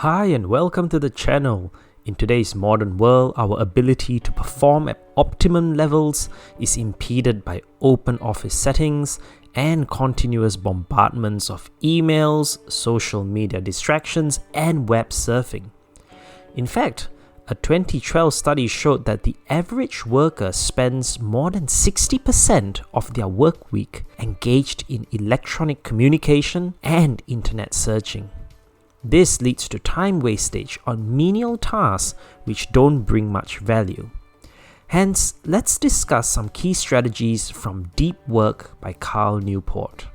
Hi and welcome to the channel. In today's modern world, our ability to perform at optimum levels is impeded by open office settings and continuous bombardments of emails, social media distractions, and web surfing. In fact, a 2012 study showed that the average worker spends more than 60% of their work week engaged in electronic communication and internet searching. This leads to time wastage on menial tasks which don't bring much value. Hence, let's discuss some key strategies from deep work by Cal Newport.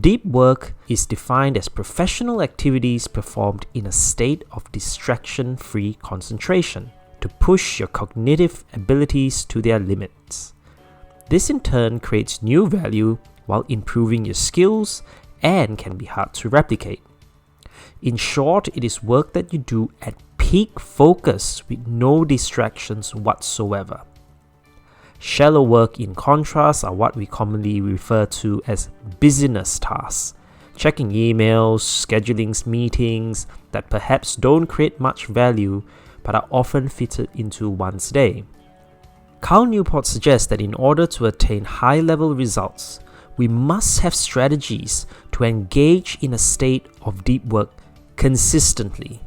Deep work is defined as professional activities performed in a state of distraction-free concentration to push your cognitive abilities to their limits. This in turn creates new value while improving your skills and can be hard to replicate. In short, it is work that you do at peak focus with no distractions whatsoever. Shallow work, in contrast, are what we commonly refer to as busyness tasks, checking emails, scheduling meetings that perhaps don't create much value but are often fitted into one's day. Cal Newport suggests that in order to attain high-level results, we must have strategies to engage in a state of deep work consistently.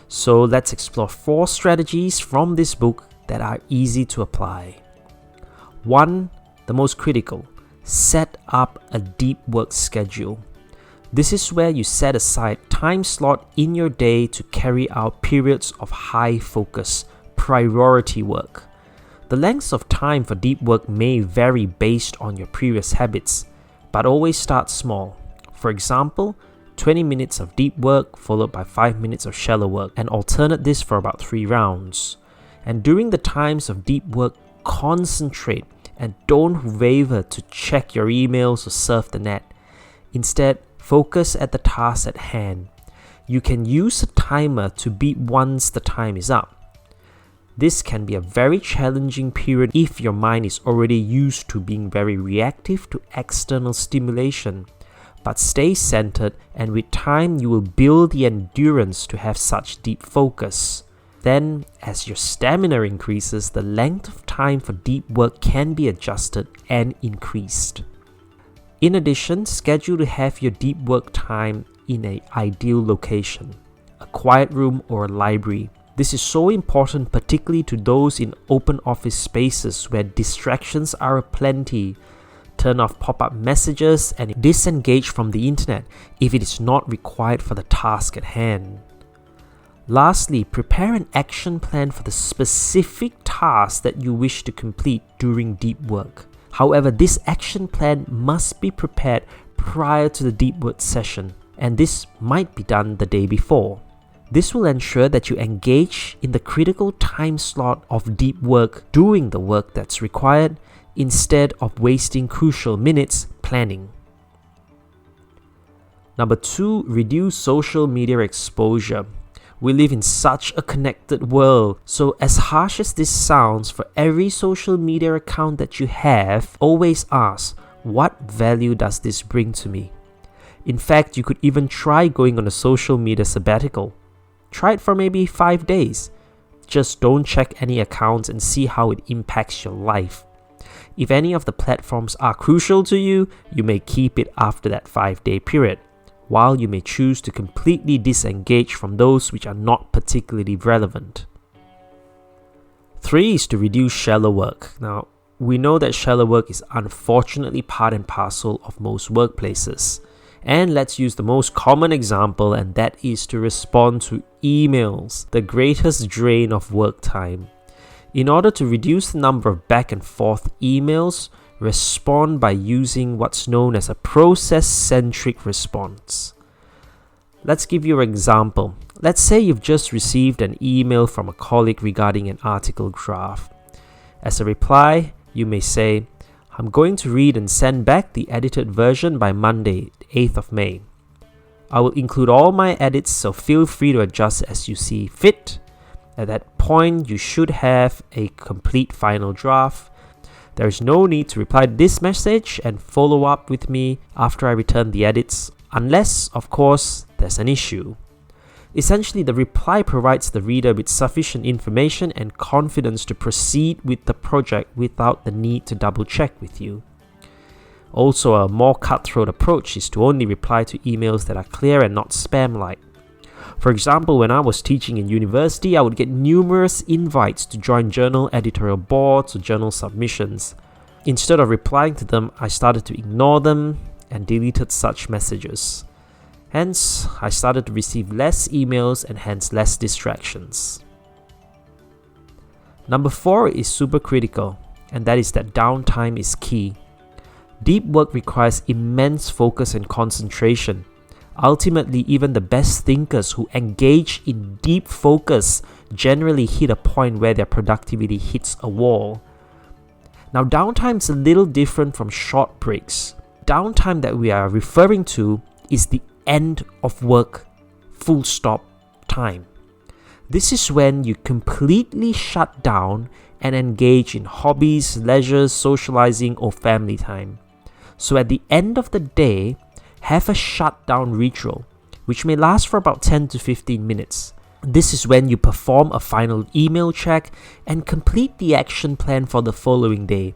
So let's explore 4 strategies from this book that are easy to apply. 1. The most critical: set up a deep work schedule. This is where you set aside time slot in your day to carry out periods of high focus, priority work. The lengths of time for deep work may vary based on your previous habits, but always start small. For example, 20 minutes of deep work followed by 5 minutes of shallow work, and alternate this for about 3 rounds. And during the times of deep work, concentrate and don't waver to check your emails or surf the net. Instead, focus at the task at hand. You can use a timer to beep once the time is up. This can be a very challenging period if your mind is already used to being very reactive to external stimulation. But stay centered, and with time you will build the endurance to have such deep focus. Then, as your stamina increases, the length of time for deep work can be adjusted and increased. In addition, schedule to have your deep work time in an ideal location, a quiet room or a library. This is so important, particularly to those in open office spaces where distractions are aplenty. Turn off pop-up messages and disengage from the internet if it is not required for the task at hand. Lastly, prepare an action plan for the specific task that you wish to complete during deep work. However, this action plan must be prepared prior to the deep work session, and this might be done the day before. This will ensure that you engage in the critical time slot of deep work doing the work that's required, instead of wasting crucial minutes planning. Number 2, reduce social media exposure. We live in such a connected world, so as harsh as this sounds, for every social media account that you have, always ask, what value does this bring to me? In fact, you could even try going on a social media sabbatical. Try it for maybe 5 days. Just don't check any accounts and see how it impacts your life. If any of the platforms are crucial to you, you may keep it after that 5-day period, while you may choose to completely disengage from those which are not particularly relevant. 3 is to reduce shallow work. Now, we know that shallow work is unfortunately part and parcel of most workplaces. And let's use the most common example, and that is to respond to emails, the greatest drain of work time. In order to reduce the number of back and forth emails, respond by using what's known as a process-centric response. Let's give you an example. Let's say you've just received an email from a colleague regarding an article draft. As a reply, you may say, "I'm going to read and send back the edited version by Monday, 8th of May. I will include all my edits, so feel free to adjust as you see fit. At that point, you should have a complete final draft. There is no need to reply to this message and follow up with me after I return the edits, unless, of course, there's an issue." Essentially, the reply provides the reader with sufficient information and confidence to proceed with the project without the need to double check with you. Also, a more cutthroat approach is to only reply to emails that are clear and not spam-like. For example, when I was teaching in university, I would get numerous invites to join journal editorial boards or journal submissions. Instead of replying to them, I started to ignore them and deleted such messages. Hence, I started to receive less emails and hence less distractions. Number 4 is super critical, and that is that downtime is key. Deep work requires immense focus and concentration. Ultimately, even the best thinkers who engage in deep focus generally hit a point where their productivity hits a wall. Now, downtime is a little different from short breaks. Downtime that we are referring to is the end of work, full stop time. This is when you completely shut down and engage in hobbies, leisure, socializing, or family time. So at the end of the day, have a shutdown ritual, which may last for about 10 to 15 minutes. This is when you perform a final email check and complete the action plan for the following day.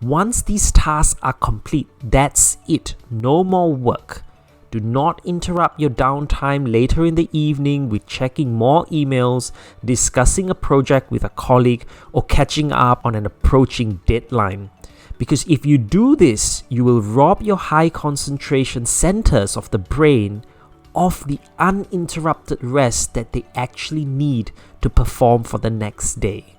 Once these tasks are complete, that's it. No more work. Do not interrupt your downtime later in the evening with checking more emails, discussing a project with a colleague, or catching up on an approaching deadline. Because if you do this, you will rob your high concentration centers of the brain of the uninterrupted rest that they actually need to perform for the next day.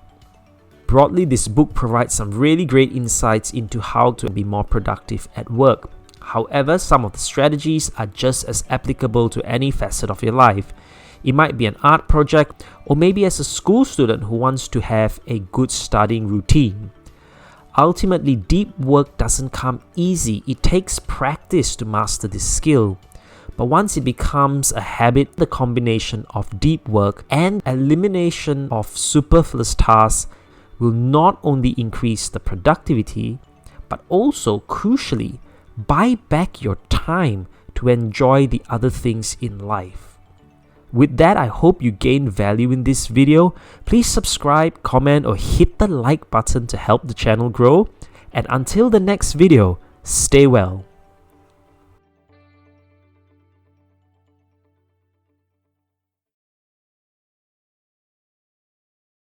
Broadly, this book provides some really great insights into how to be more productive at work. However, some of the strategies are just as applicable to any facet of your life. It might be an art project, or maybe as a school student who wants to have a good studying routine. Ultimately, deep work doesn't come easy. It takes practice to master this skill. But once it becomes a habit, the combination of deep work and elimination of superfluous tasks will not only increase the productivity, but also, crucially, buy back your time to enjoy the other things in life. With that, I hope you gained value in this video. Please subscribe, comment, or hit the like button to help the channel grow. And until the next video, stay well.